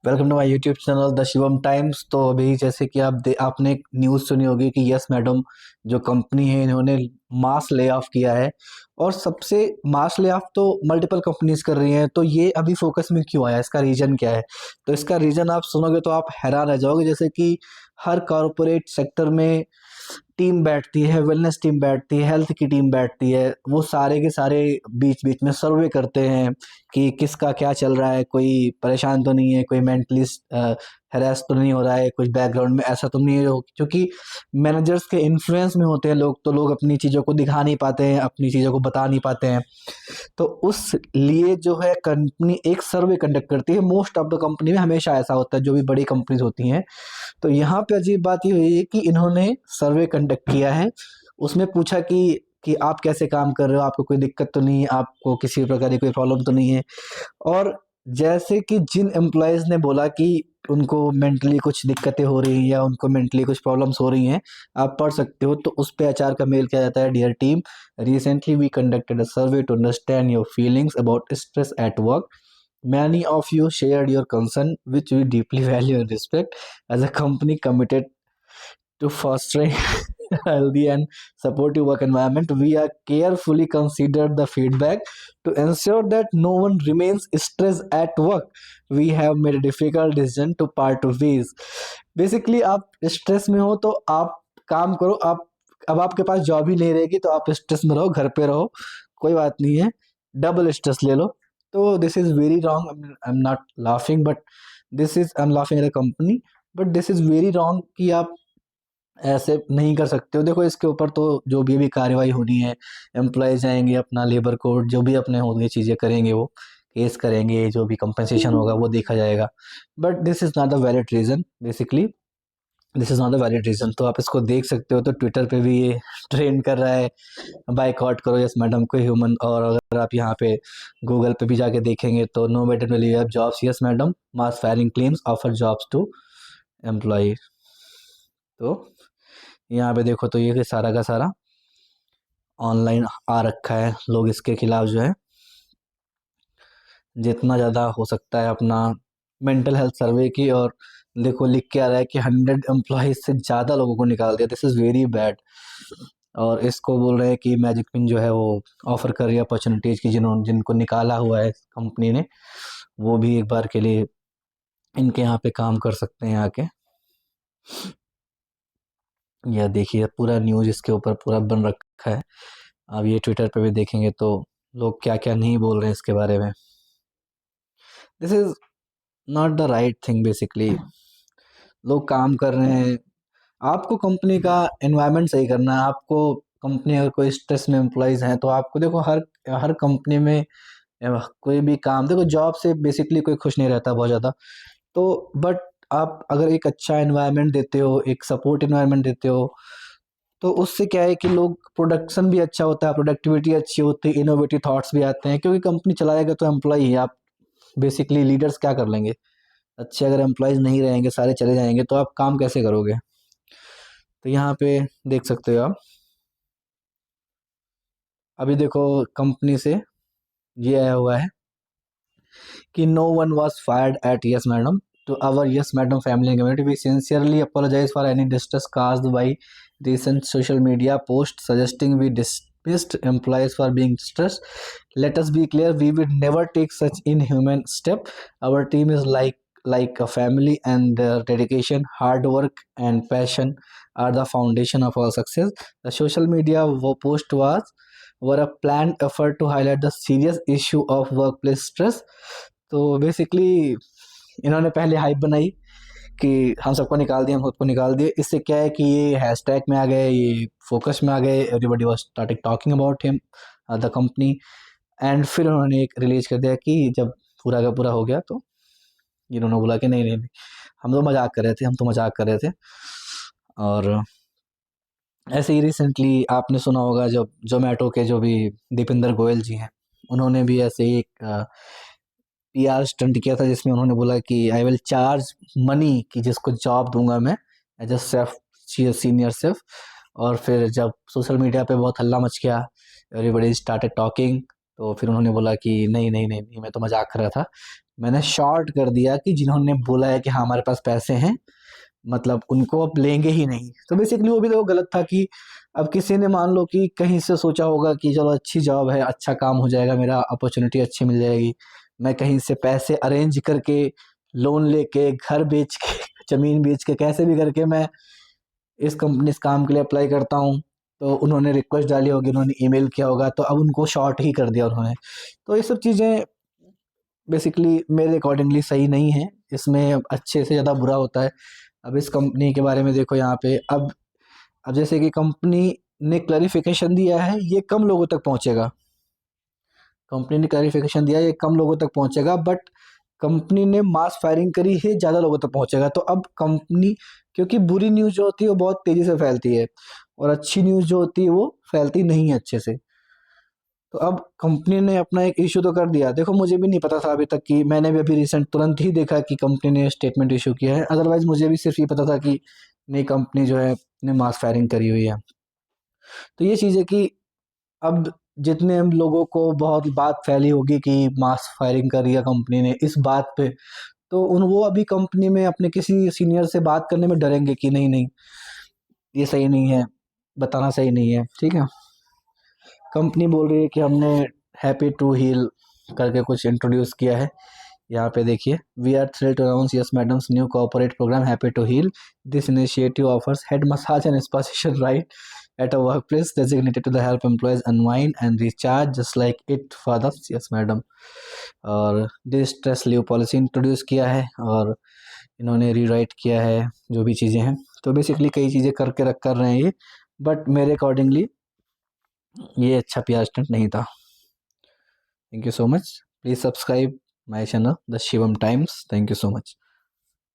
Welcome to my YouTube channel the Shivam Times. तो अभी जैसे कि आपने एक न्यूज़ सुनी होगी कि यस मैडम जो कंपनी है इन्होंने मास ले ऑफ किया है। और सबसे मास ले ऑफ तो मल्टीपल कंपनीज कर रही हैं, तो ये अभी फोकस में क्यों आया, इसका रीज़न क्या है? तो इसका रीज़न आप सुनोगे तो आप हैरान रह जाओगे। जैसे कि हर कॉरपोरेट सेक्टर में टीम बैठती है, वेलनेस टीम बैठती है, हेल्थ की टीम बैठती है, वो सारे के सारे बीच बीच में सर्वे करते हैं कि किसका क्या चल रहा है, कोई परेशान तो नहीं है, कोई मेंटली हैरेस तो नहीं हो रहा है, कुछ बैकग्राउंड में ऐसा तो नहीं है। क्योंकि मैनेजर्स के इन्फ्लुएंस में होते हैं लोग, तो लोग अपनी चीज़ों को दिखा नहीं पाते हैं, अपनी चीज़ों को बता नहीं पाते हैं। तो उस लिए जो है कंपनी एक सर्वे कंडक्ट करती है। मोस्ट ऑफ द कंपनी में हमेशा ऐसा होता है, जो भी बड़ी कंपनीज होती हैं। तो यहाँ पे अजीब बात ये हुई है कि इन्होंने सर्वे कंडक्ट किया है। उसमें पूछा कि आप कैसे काम कर रहे हो, आपको कोई दिक्कत तो नहीं है, आपको किसी प्रकार की कोई प्रॉब्लम तो नहीं है। और जैसे कि जिन एम्प्लॉयज़ ने बोला कि उनको मेंटली कुछ दिक्कतें हो रही हैं या उनको मेंटली कुछ प्रॉब्लम्स हो रही हैं, आप पढ़ सकते हो। तो उस पे एचआर का मेल किया जाता है, dear team, recently we conducted a survey to understand your feelings about stress at work. Many of you shared your concern, which we deeply value and respect. As a company committed to fostering healthy and supportive work environment, we are carefully considered the feedback to ensure that no one remains stressed at work. We have made a difficult decision to part ways. Basically, आप stress में हो तो आप काम करो। आप अब आपके पास जॉब ही नहीं रहेगी तो आप स्ट्रेस में रहो, घर पे रहो, कोई बात नहीं है, डबल स्ट्रेस ले लो। तो this is very wrong. I am not laughing but this is I am laughing at a company, but this is very wrong कि आप ऐसे नहीं कर सकते हो। देखो, इसके ऊपर तो जो भी कार्रवाई होनी है, एम्प्लॉयज़ जाएँगे, अपना लेबर कोड जो भी अपने होंगे चीज़ें करेंगे, वो केस करेंगे, जो भी कंपनसेशन होगा वो देखा जाएगा। But this is not the valid reason, basically this is not the valid reason. तो आप इसको देख सकते हो। तो ट्विटर पे भी ये ट्रेंड कर रहा है, बायकॉट करो यस मैडम को ह्यूमन। और अगर आप यहाँ पे गूगल पे भी जाके देखेंगे तो no madam will you have jobs, Yes Madam, mass firing claims, offer jobs to employ. तो यहाँ पे देखो तो ये सारा का सारा ऑनलाइन आ रखा है। लोग इसके खिलाफ जो है जितना ज़्यादा हो सकता है अपना मेंटल हेल्थ सर्वे की। और देखो लिख के आ रहा है कि 100 एम्प्लॉयज़ से ज़्यादा लोगों को निकाल दिया। This is very bad. और इसको बोल रहे हैं कि मैजिक पिन जो है वो ऑफ़र कर रही है अपॉर्चुनिटीज़ की, जिनको निकाला हुआ है कंपनी ने, वो भी एक बार के लिए इनके यहाँ पे काम कर सकते हैं आके। यह देखिए पूरा न्यूज़ इसके ऊपर पूरा बन रखा है। अब ये ट्विटर पे भी देखेंगे तो लोग क्या-क्या नहीं बोल रहे हैं इसके बारे में। This is not the right thing basically. लोग काम कर रहे हैं, आपको कंपनी का एनवायरनमेंट सही करना है। आपको कंपनी अगर कोई स्ट्रेस में एम्प्लॉइज़ हैं तो आपको देखो हर हर कंपनी में कोई भी काम, देखो जॉब से बेसिकली कोई खुश नहीं रहता बहुत ज़्यादा। तो बट आप अगर एक अच्छा एनवायरनमेंट देते हो, एक सपोर्ट एनवायरनमेंट देते हो, तो उससे क्या है कि लोग प्रोडक्शन भी अच्छा होता है, प्रोडक्टिविटी अच्छी होती है, इनोवेटिव थॉट्स भी आते हैं। क्योंकि कंपनी चलाएगा तो एम्प्लॉई ही, आप बेसिकली लीडर्स क्या कर लेंगे? अच्छे अगर एम्प्लॉइज़ नहीं रहेंगे, सारे चले जाएँगे तो आप काम कैसे करोगे? तो यहाँ पे देख सकते हो आप। अभी देखो कंपनी से ये आया हुआ है कि no one was fired at Yes Madam. To our Yes Madam family and community, we sincerely apologize for any distress caused by recent social media post suggesting we dismissed employees for being stressed. Let us be clear, we would never take such inhuman step. Our team is like a family, and their dedication, hard work and passion are the foundation of our success. The social media post were a planned effort to highlight the serious issue of workplace stress. तो basically इन्होंने पहले hype बनाई कि हम सबको निकाल दिए, हम सबको निकाल दिए। इससे क्या है कि ये हैशटैग में आ गए, ये फोकस में आ गए, everybody was started talking about him, the company. And फिर उन्होंने एक रिलीज कर दिया कि जब पूरा का पूरा हो गया तो इन्होंने बोला कि नहीं नहीं नहीं, हम तो मजाक कर रहे थे, हम तो मजाक कर रहे थे। और ऐसे ही रिसेंटली आपने सुना होगा जब जोमेटो के जो भी दीपिंदर गोयल जी हैं, उन्होंने भी ऐसे ही एक पीआर स्टंट किया था, जिसमें उन्होंने बोला कि आई विल चार्ज मनी, कि जिसको जॉब दूंगा मैं as a chef, senior chef. और फिर जब सोशल मीडिया पे बहुत हल्ला मच गया, एवरीबॉडी स्टार्टेड टॉकिंग, तो फिर उन्होंने बोला कि नहीं नहीं नहीं नहीं, मैं तो मजाक कर रहा था, मैंने शॉर्ट कर दिया कि जिन्होंने बोला है कि हाँ हमारे पास पैसे हैं, मतलब उनको अब लेंगे ही नहीं। तो बेसिकली वो भी तो गलत था कि अब किसी ने मान लो कि कहीं से सोचा होगा कि चलो अच्छी जॉब है, अच्छा काम हो जाएगा, मेरा अपॉर्चुनिटी अच्छी मिल जाएगी, मैं कहीं से पैसे अरेंज करके, लोन लेके, घर बेच के, ज़मीन बेच के, कैसे भी करके मैं इस काम के लिए अप्लाई करता हूँ। तो उन्होंने रिक्वेस्ट डाली होगी, उन्होंने ईमेल किया होगा, तो अब उनको शॉर्ट ही कर दिया उन्होंने। तो ये सब चीज़ें बेसिकली मेरे अकॉर्डिंगली सही नहीं है। इसमें अच्छे से ज़्यादा बुरा होता है। अब इस कंपनी के बारे में देखो यहाँ पे, अब जैसे कि कंपनी ने क्लैरिफिकेशन दिया है, ये कम लोगों तक पहुँचेगा। कंपनी ने क्लैरिफिकेशन दिया है, ये कम लोगों तक पहुँचेगा, बट कंपनी ने मास फायरिंग करी है, ज़्यादा लोगों तक पहुँचेगा। तो अब कंपनी, क्योंकि बुरी न्यूज़ जो होती है वो बहुत तेज़ी से फैलती है, और अच्छी न्यूज़ जो होती है वो फैलती नहीं है अच्छे से। तो अब कंपनी ने अपना एक इशू तो कर दिया। देखो मुझे भी नहीं पता था अभी तक, कि मैंने भी अभी रिसेंट तुरंत ही देखा कि कंपनी ने स्टेटमेंट इशू किया है। अदरवाइज मुझे भी सिर्फ ये पता था कि नई कंपनी जो है ने मास फायरिंग करी हुई है। तो ये चीज़ है कि अब जितने हम लोगों को बहुत बात फैली होगी कि मास फायरिंग करी है कंपनी ने इस बात पे, तो उन वो अभी कंपनी में अपने किसी सीनियर से बात करने में डरेंगे कि नहीं नहीं, ये सही नहीं है, बताना सही नहीं है, ठीक है। कंपनी बोल रही है कि हमने हैप्पी टू हील करके कुछ इंट्रोड्यूस किया है। यहाँ पे देखिए, we are thrilled to announce Yes Madam's new corporate programme happy to heal. This initiative offers head massage and spa session right at a workplace designated to the help employees unwind and recharge just like it for the yes madam। और distress leave policy introduce किया है, और इन्होंने rewrite किया है जो भी चीज़ें हैं। तो बेसिकली कई चीज़ें करके रख कर रहे हैं ये, बट मेरे अकॉर्डिंगली ये अच्छा पीआर स्टंट नहीं था। Thank you so much. Please subscribe my channel the Shivam times. Thank you so much.